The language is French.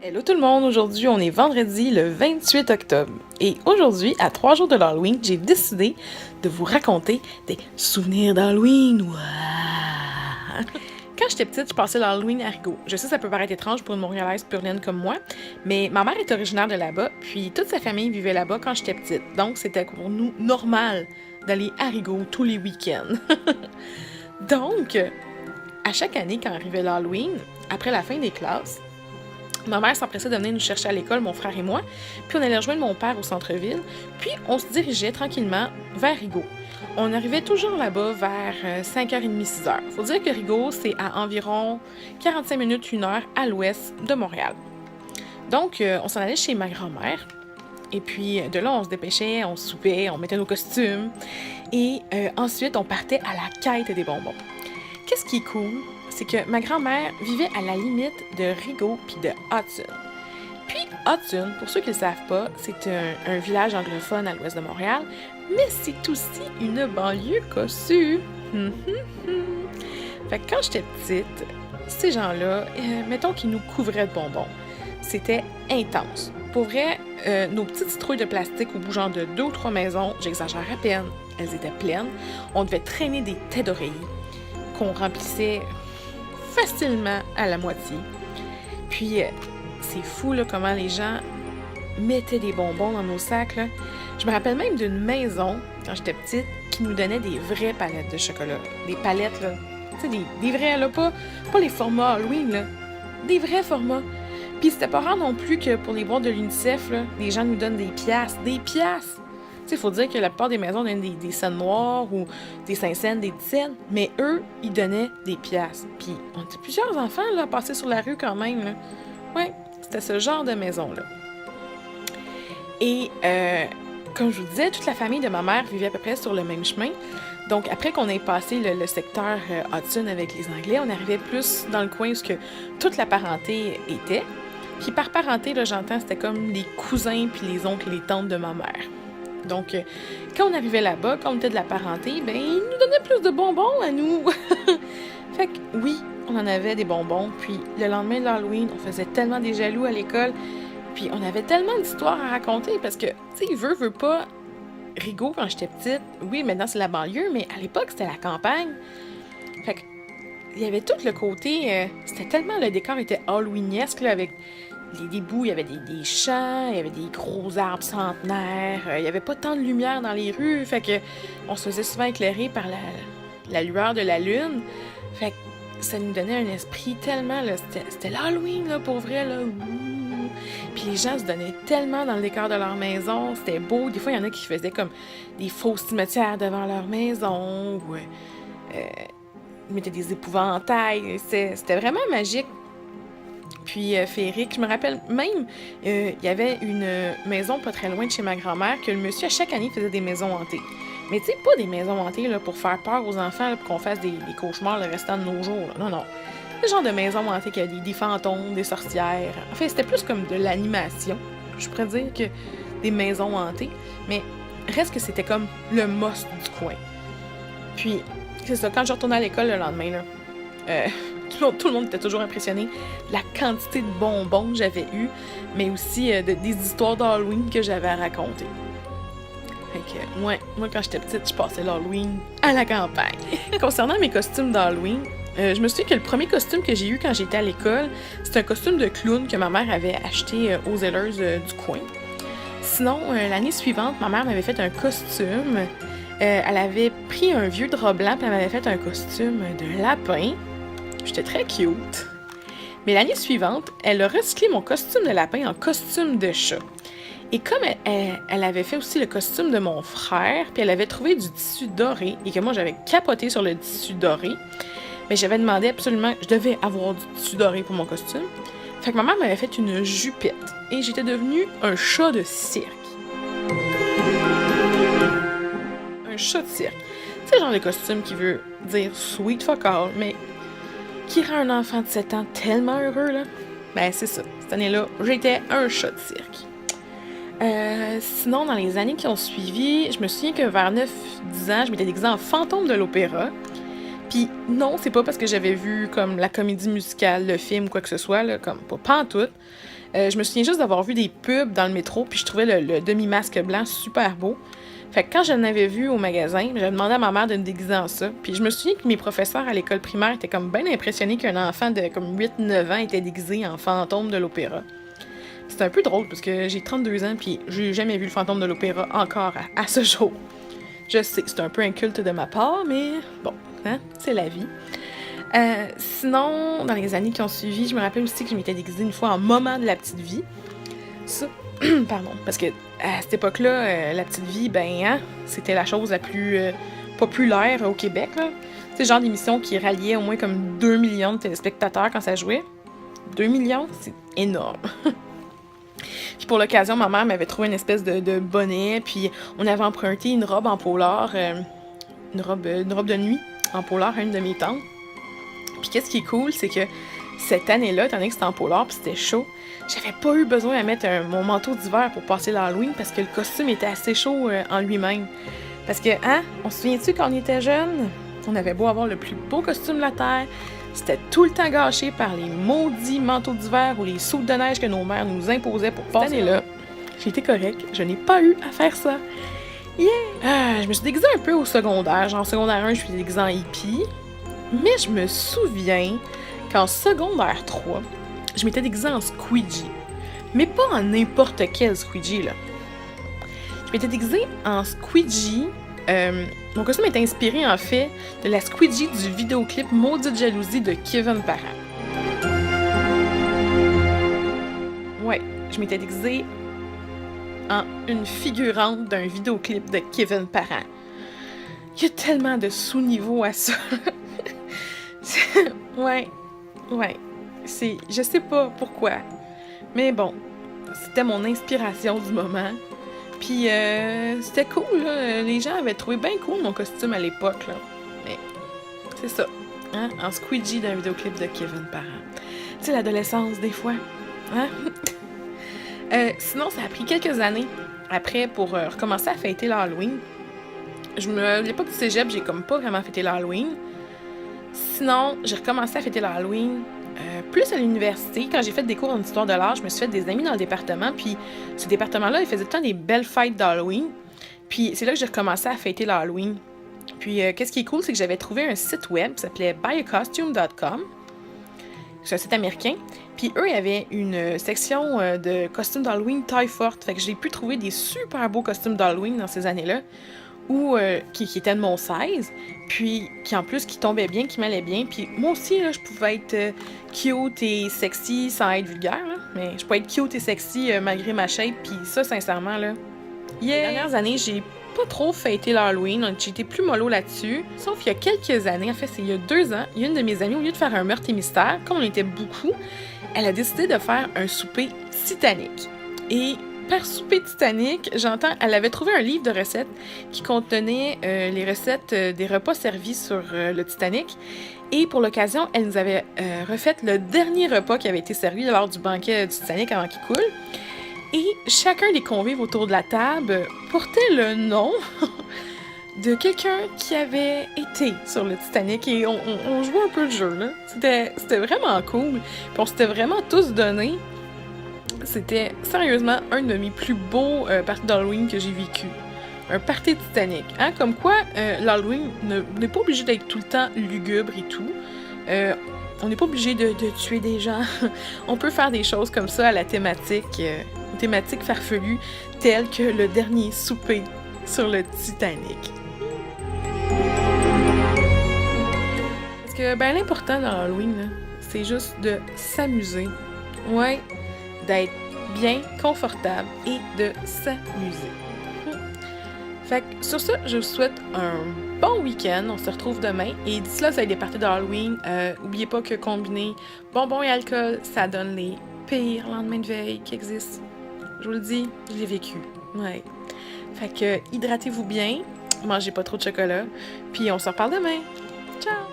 Hello tout le monde, aujourd'hui on est vendredi le 28 octobre et aujourd'hui, à 3 jours de l'Halloween, j'ai décidé de vous raconter des souvenirs d'Halloween. Ouah! Quand j'étais petite, je passais l'Halloween à Rigaud. Je sais ça peut paraître étrange pour une Montréalaise purlaine comme moi, mais ma mère est originaire de là-bas, puis toute sa famille vivait là-bas quand j'étais petite, donc c'était pour nous normal d'aller à Rigaud tous les week-ends. Donc, à chaque année quand arrivait l'Halloween, après la fin des classes, ma mère s'empressait de venir nous chercher à l'école, mon frère et moi, puis on allait rejoindre mon père au centre-ville, puis on se dirigeait tranquillement vers Rigaud. On arrivait toujours là-bas vers 5h30, 6h. Faut dire que Rigaud, c'est à environ 45 minutes, 1 heure à l'ouest de Montréal. Donc, on s'en allait chez ma grand-mère, et puis de là, on se dépêchait, on soupait, on mettait nos costumes, et ensuite, on partait à la quête des bonbons. Qu'est-ce qui est cool, c'est que ma grand-mère vivait à la limite de Rigaud puis de Hudson. Puis Hudson, pour ceux qui ne le savent pas, c'est un village anglophone à l'ouest de Montréal, mais c'est aussi une banlieue cossue. Fait que quand j'étais petite, ces gens-là, mettons qu'ils nous couvraient de bonbons. C'était intense. Pour vrai, nos petites citrouilles de plastique au bout genre de 2 ou 3 maisons, j'exagère à peine, elles étaient pleines. On devait traîner des têtes d'oreiller qu'on remplissait facilement à la moitié. Puis, c'est fou là, comment les gens mettaient des bonbons dans nos sacs. Là. Je me rappelle même d'une maison, quand j'étais petite, qui nous donnait des vraies palettes de chocolat. Des palettes, là. Tu sais, des vrais, là, pas les formats Halloween, là. Des vrais formats. Puis c'était pas rare non plus que pour les boîtes de l'UNICEF, là, les gens nous donnent des piastres. Des piastres! Il faut dire que la plupart des maisons donnent des scènes noires ou des 5 cents, des 10 cents, mais eux, ils donnaient des piastres. Puis on était plusieurs enfants là, passés sur la rue quand même. Là. Ouais, c'était ce genre de maison-là. Et comme je vous disais, toute la famille de ma mère vivait à peu près sur le même chemin. Donc après qu'on ait passé le secteur Hudson avec les Anglais, on arrivait plus dans le coin où que toute la parenté était. Puis par parenté, là, j'entends, c'était comme les cousins puis les oncles et les tantes de ma mère. Donc, quand on arrivait là-bas, quand on était de la parenté, ben, ils nous donnaient plus de bonbons à nous. Fait que, oui, on en avait des bonbons. Puis, le lendemain de l'Halloween, on faisait tellement des jaloux à l'école. Puis, on avait tellement d'histoires à raconter parce que, tu sais, veut pas, Rigaud, quand j'étais petite, oui, maintenant c'est la banlieue, mais à l'époque, c'était la campagne. Fait que, il y avait tout le côté, c'était tellement, le décor était halloweenesque, là, avec des bouts, il y avait des champs, il y avait des gros arbres centenaires, il y avait pas tant de lumière dans les rues, fait que on se faisait souvent éclairer par la lueur de la lune, fait que ça nous donnait un esprit tellement, là, c'était l'Halloween, là, pour vrai, là, Puis les gens se donnaient tellement dans le décor de leur maison, c'était beau, des fois il y en a qui faisaient comme des fausses cimetières devant leur maison, ou ils mettaient des épouvantails, c'était vraiment magique. Puis féerique. Je me rappelle même, il y avait une maison pas très loin de chez ma grand-mère que le monsieur, à chaque année, faisait des maisons hantées. Mais tu sais, pas des maisons hantées là, pour faire peur aux enfants, là, pour qu'on fasse des cauchemars le restant de nos jours. Là. Non, non. Le genre de maison hantée qui a des fantômes, des sorcières. En fait, c'était plus comme de l'animation. Je pourrais dire que des maisons hantées. Mais reste que c'était comme le must du coin. Puis, c'est ça, quand je retournais à l'école le lendemain, là, tout le monde était toujours impressionné de la quantité de bonbons que j'avais eu, mais aussi des histoires d'Halloween que j'avais à raconter. Fait que, moi, quand j'étais petite, je passais l'Halloween à la campagne. Concernant mes costumes d'Halloween, je me souviens que le premier costume que j'ai eu quand j'étais à l'école, c'était un costume de clown que ma mère avait acheté aux Zellers du coin. Sinon, l'année suivante, ma mère m'avait fait un costume. Elle avait pris un vieux drap blanc et elle m'avait fait un costume de lapin. J'étais très cute. Mais l'année suivante, elle a recyclé mon costume de lapin en costume de chat. Et comme elle avait fait aussi le costume de mon frère, puis elle avait trouvé du tissu doré, et que moi j'avais capoté sur le tissu doré, mais j'avais demandé absolument, je devais avoir du tissu doré pour mon costume. Fait que ma mère m'avait fait une jupette, et j'étais devenue un chat de cirque. Un chat de cirque. C'est le genre de costume qui veut dire sweet fuck all, mais qui rend un enfant de 7 ans tellement heureux, là. Ben, c'est ça. Cette année-là, j'étais un chat de cirque. Sinon, dans les années qui ont suivi, je me souviens que vers 9-10 ans, je m'étais déguisée en fantôme de l'opéra. Puis non, c'est pas parce que j'avais vu comme la comédie musicale, le film, quoi que ce soit, là, comme pas pantoute. Je me souviens juste d'avoir vu des pubs dans le métro, puis je trouvais le demi-masque blanc super beau. Fait que quand je l'avais vu au magasin, j'ai demandé à ma mère de me déguiser en ça. Puis je me souviens que mes professeurs à l'école primaire étaient comme bien impressionnés qu'un enfant de comme 8-9 ans était déguisé en fantôme de l'opéra. C'est un peu drôle parce que j'ai 32 ans puis j'ai jamais vu le fantôme de l'opéra encore à ce jour. Je sais, c'est un peu inculte de ma part, mais bon, hein, c'est la vie. Sinon, dans les années qui ont suivi, je me rappelle aussi que je m'étais déguisée une fois en Maman de la petite vie. Ça, pardon, parce que à cette époque-là, la petite vie, ben, hein, c'était la chose la plus populaire au Québec, là. C'est le genre d'émission qui ralliait au moins comme 2 millions de téléspectateurs quand ça jouait. 2 millions, c'est énorme. Puis pour l'occasion, ma mère m'avait trouvé une espèce de bonnet, puis on avait emprunté une robe en polar, une robe de nuit en polar à une de mes tantes. Puis qu'est-ce qui est cool, c'est que cette année-là, étant donné que c'était en polar puis c'était chaud, j'avais pas eu besoin de mettre mon manteau d'hiver pour passer l'Halloween parce que le costume était assez chaud en lui-même. Parce que, hein, on se souvient-tu quand on était jeunes, on avait beau avoir le plus beau costume de la Terre, c'était tout le temps gâché par les maudits manteaux d'hiver ou les soupes de neige que nos mères nous imposaient pour passer. Cette année-là, j'ai été correcte, je n'ai pas eu à faire ça. Yeah! Je me suis déguisée un peu au secondaire, genre en secondaire 1, je suis déguisée en hippie. Mais je me souviens qu'en secondaire 3, je m'étais déguisée en Squeegee. Mais pas en n'importe quel Squeegee, là. Je m'étais déguisée en Squeegee. Mon costume est inspiré, en fait, de la Squeegee du vidéoclip Maudite Jalousie de Kevin Parent. Ouais, je m'étais déguisée en une figurante d'un vidéoclip de Kevin Parent. Il y a tellement de sous-niveaux à ça. Ouais. Je sais pas pourquoi. Mais bon, c'était mon inspiration du moment. Puis c'était cool, là. Les gens avaient trouvé bien cool mon costume à l'époque, là. Mais c'est ça, hein? En Squeegee d'un vidéoclip de Kevin Parent. Tu sais, l'adolescence, des fois. Hein? Sinon, ça a pris quelques années après pour recommencer à fêter l'Halloween. À l'époque du cégep, j'ai comme pas vraiment fêté l'Halloween. Sinon, j'ai recommencé à fêter l'Halloween plus à l'université. Quand j'ai fait des cours en histoire de l'art, je me suis fait des amis dans le département. Puis ce département-là, ils faisaient tout le temps des belles fêtes d'Halloween. Puis c'est là que j'ai recommencé à fêter l'Halloween. Puis qu'est-ce qui est cool, c'est que j'avais trouvé un site web qui s'appelait buyacostume.com. C'est un site américain. Puis eux, ils avaient une section de costumes d'Halloween taille forte. Fait que j'ai pu trouver des super beaux costumes d'Halloween dans ces années-là. Ou qui étaient de mon size, puis qui en plus qui tombaient bien, qui m'allaient bien. Puis moi aussi, là, je pouvais être cute et sexy sans être vulgaire, là. Mais je pouvais être cute et sexy malgré ma shape, puis ça, sincèrement, là, yeah! Les dernières années, j'ai pas trop fêté l'Halloween, j'ai été plus mollo là-dessus. Sauf il y a quelques années, en fait, c'est il y a 2 ans, il y a une de mes amies, au lieu de faire un meurtre et mystère, comme on était beaucoup, elle a décidé de faire un souper Titanic. Et par souper Titanic, j'entends, elle avait trouvé un livre de recettes qui contenait les recettes des repas servis sur le Titanic. Et pour l'occasion, elle nous avait refait le dernier repas qui avait été servi lors du banquet du Titanic avant qu'il coule. Et chacun des convives autour de la table portait le nom de quelqu'un qui avait été sur le Titanic. Et on jouait un peu le jeu, là. C'était vraiment cool. Puis on s'était vraiment tous donnés. C'était sérieusement un de mes plus beaux parties d'Halloween que j'ai vécu. Un party Titanic. Hein? Comme quoi, l'Halloween n'est pas obligé d'être tout le temps lugubre et tout. On n'est pas obligé de tuer des gens. On peut faire des choses comme ça à la thématique farfelue, telle que le dernier souper sur le Titanic. Parce que, ben, l'important dans l'Halloween, là, c'est juste de s'amuser. Ouais. D'être bien confortable et de s'amuser. Fait que sur ça, je vous souhaite un bon week-end. On se retrouve demain. Et d'ici là, ça va être des parties d'Halloween. Oubliez pas que combiner bonbons et alcool, ça donne les pires lendemains de veille qui existent. Je vous le dis, je l'ai vécu. Ouais. Fait que hydratez-vous bien. Mangez pas trop de chocolat. Puis on se reparle demain. Ciao!